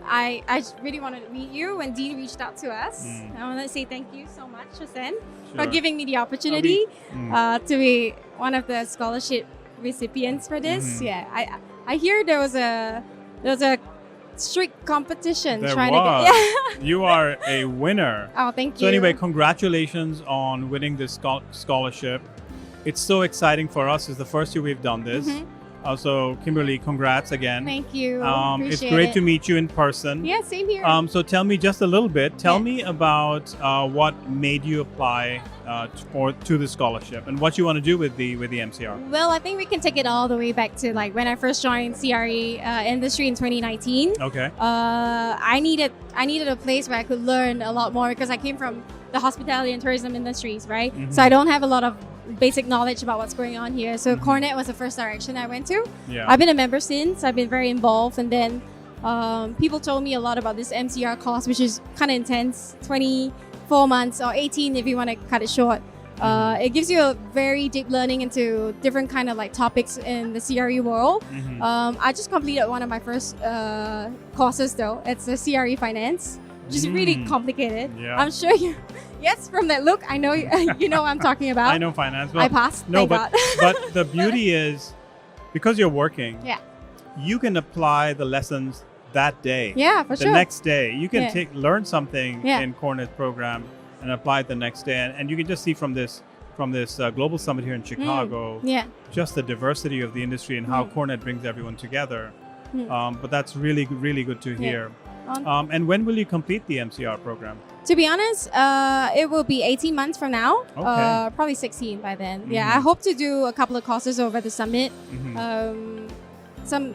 I just really wanted to meet you when Dean reached out to us. I want to say thank you so much, Trascent, for giving me the opportunity to be one of the scholarship recipients for this. Yeah, I hear there was a strict competition There trying was. to get. You are a winner. Oh, thank you. So anyway, congratulations on winning this scholarship. It's so exciting for us. It's the first year we've done this. Also, Kimberly, congrats again. Thank you. It's great to meet you in person. Yeah, same here. So tell me just a little bit. Tell me about what made you apply to the scholarship and what you want to do with the MCR. Well, I think we can take it all the way back to like when I first joined CRE industry in 2019. Okay. I needed a place where I could learn a lot more because I came from the hospitality and tourism industries, right? So I don't have a lot of basic knowledge about what's going on here. So Cornet was the first direction I went to. Yeah. I've been a member since. I've been very involved, and then people told me a lot about this MCR course, which is kind of intense, 24 months or 18 if you want to cut it short. It gives you a very deep learning into different kind of like topics in the CRE world. I just completed one of my first courses though. It's a CRE finance, which is really complicated. Yeah. I'm sure you. Yes, from that look, I know you know what I'm talking about. I know finance. Well, I passed. No, thank but God. but the beauty is because you're working. Yeah. You can apply the lessons that day. Yeah, for the sure. next day. You can Yeah. learn something Yeah. in Cornet's program and apply it the next day. And you can just see from this global summit here in Chicago, Yeah. just the diversity of the industry and how Cornet brings everyone together. But that's really, really good to hear. And when will you complete the MCR program? To be honest, it will be 18 months from now. Okay. Probably 16 by then. Yeah, I hope to do a couple of courses over the summit. Some,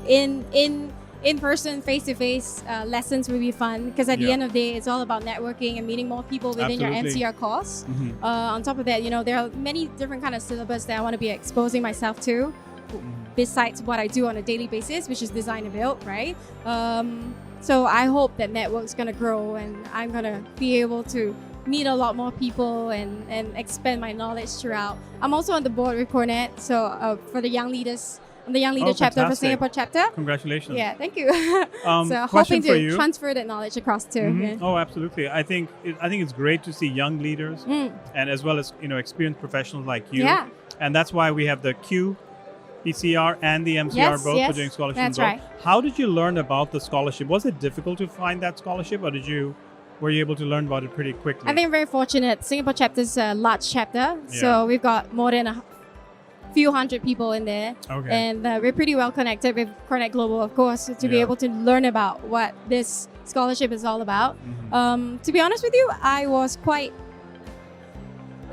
in person, face-to-face lessons will be fun because at the end of the day, it's all about networking and meeting more people within your MCR course. On top of that, there are many different kind of syllabus that I want to be exposing myself to. Besides what I do on a daily basis, which is design and build, right? So I hope that network's gonna grow and I'm gonna be able to meet a lot more people and expand my knowledge throughout. I'm also on the board with Cornet, so for the Young Leaders, I'm the Young Leader chapter for fantastic. Singapore chapter. Congratulations. Yeah, thank you. So question hoping for to you. transfer that knowledge across too. Yeah. Oh, absolutely. I think it's great to see young leaders and as well as experienced professionals like you. Yeah. And that's why we have the PCR and the MCR both for doing scholarship. That's right. How did you learn about the scholarship? Was it difficult to find that scholarship, or were you able to learn about it pretty quickly? I think I'm very fortunate. Singapore chapter is a large chapter, so we've got more than a few hundred people in there. Okay. And we're pretty well connected with Trascent Global, of course, to be able to learn about what this scholarship is all about. To be honest with you, I was quite.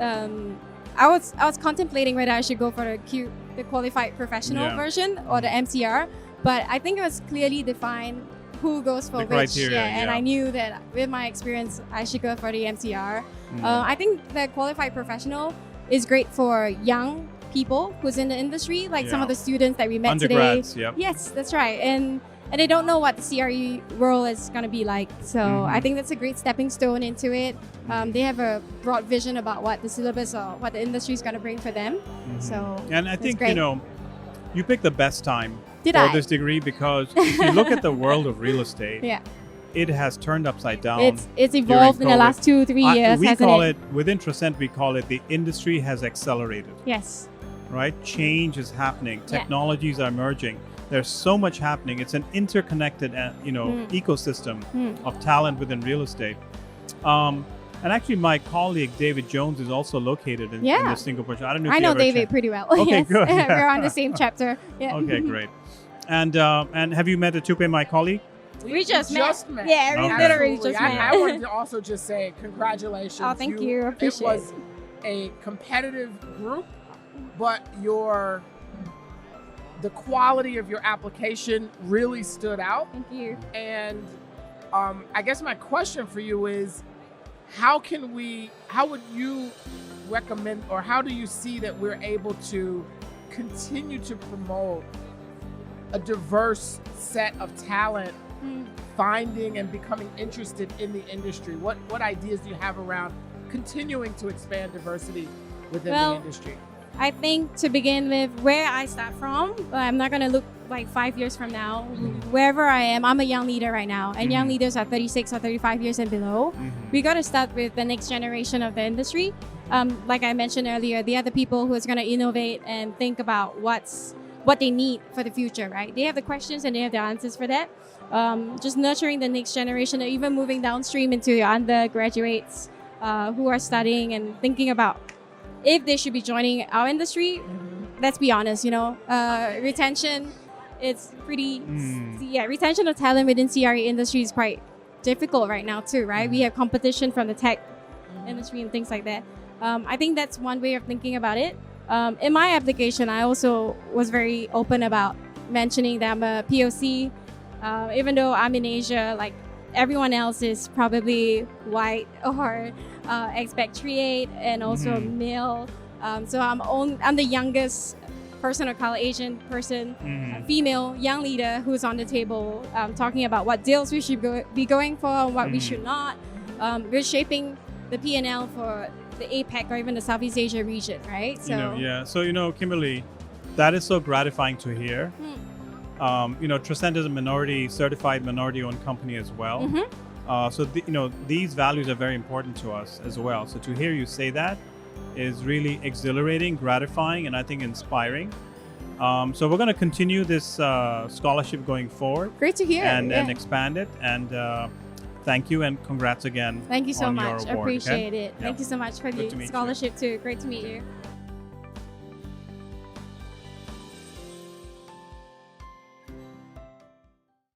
I was contemplating whether I should go for the qualified professional version or the MCR, but I think it was clearly defined who goes for The which. criteria, And I knew that with my experience, I should go for the MCR. I think the qualified professional is great for young people who's in the industry, like some of the students that we met Undergrads, today. yep. Yes, that's right. And they don't know what the CRE world is going to be like. So I think that's a great stepping stone into it. They have a broad vision about what the syllabus or what the industry is going to bring for them. So and I think, great. you picked the best time Did for I? this degree because if you look at the world of real estate, it has turned upside down. It's evolved in the COVID. last 2-3 years, we hasn't call it? within Trascent, we call it the industry has accelerated, Yes. right? Change is happening. Technologies are emerging. There's so much happening. It's an interconnected, ecosystem of talent within real estate. And actually, my colleague David Jones is also located in the Singapore. I don't know. If I you know ever David pretty well. Okay, Yes. good. We're on the same chapter. Yeah. Okay, great. And have you met Atupe, my colleague? We just met. met. Yeah, we Okay. literally just Absolutely. met. I wanted to also just say congratulations. Oh, thank you. Appreciate it. Was a competitive group, but the quality of your application really stood out. Thank you. And I guess my question for you is, how would you recommend, or how do you see that we're able to continue to promote a diverse set of talent, finding and becoming interested in the industry? What ideas do you have around continuing to expand diversity within the industry? I think to begin with, where I start from, I'm not going to look like 5 years from now. Wherever I am, I'm a young leader right now, and young leaders are 36 or 35 years and below. We got to start with the next generation of the industry. Like I mentioned earlier, they are the people who is going to innovate and think about what they need for the future, right? They have the questions and they have the answers for that. Just nurturing the next generation, or even moving downstream into your undergraduates who are studying and thinking about if they should be joining our industry. Let's be honest, retention, it's pretty, retention of talent within CRE industry is quite difficult right now too, right? We have competition from the tech industry and things like that. I think that's one way of thinking about it. In my application, I also was very open about mentioning that I'm a POC. Even though I'm in Asia, like everyone else is probably white or expatriate and also male. So I'm the youngest person of color, Asian person, female, young leader who's on the table talking about what deals we should be going for and what we should not. We're shaping the P&L for the APAC or even the Southeast Asia region, right? So, So, Kimberly, that is so gratifying to hear. Trascent is a certified minority-owned company as well. So these values are very important to us as well. So to hear you say that is really exhilarating, gratifying, and I think inspiring. So we're going to continue this scholarship going forward. Great to hear. And expand it. And thank you and congrats again. Thank you so on much. Your award, Appreciate okay? it. Thank you so much for the scholarship too. Great to meet you.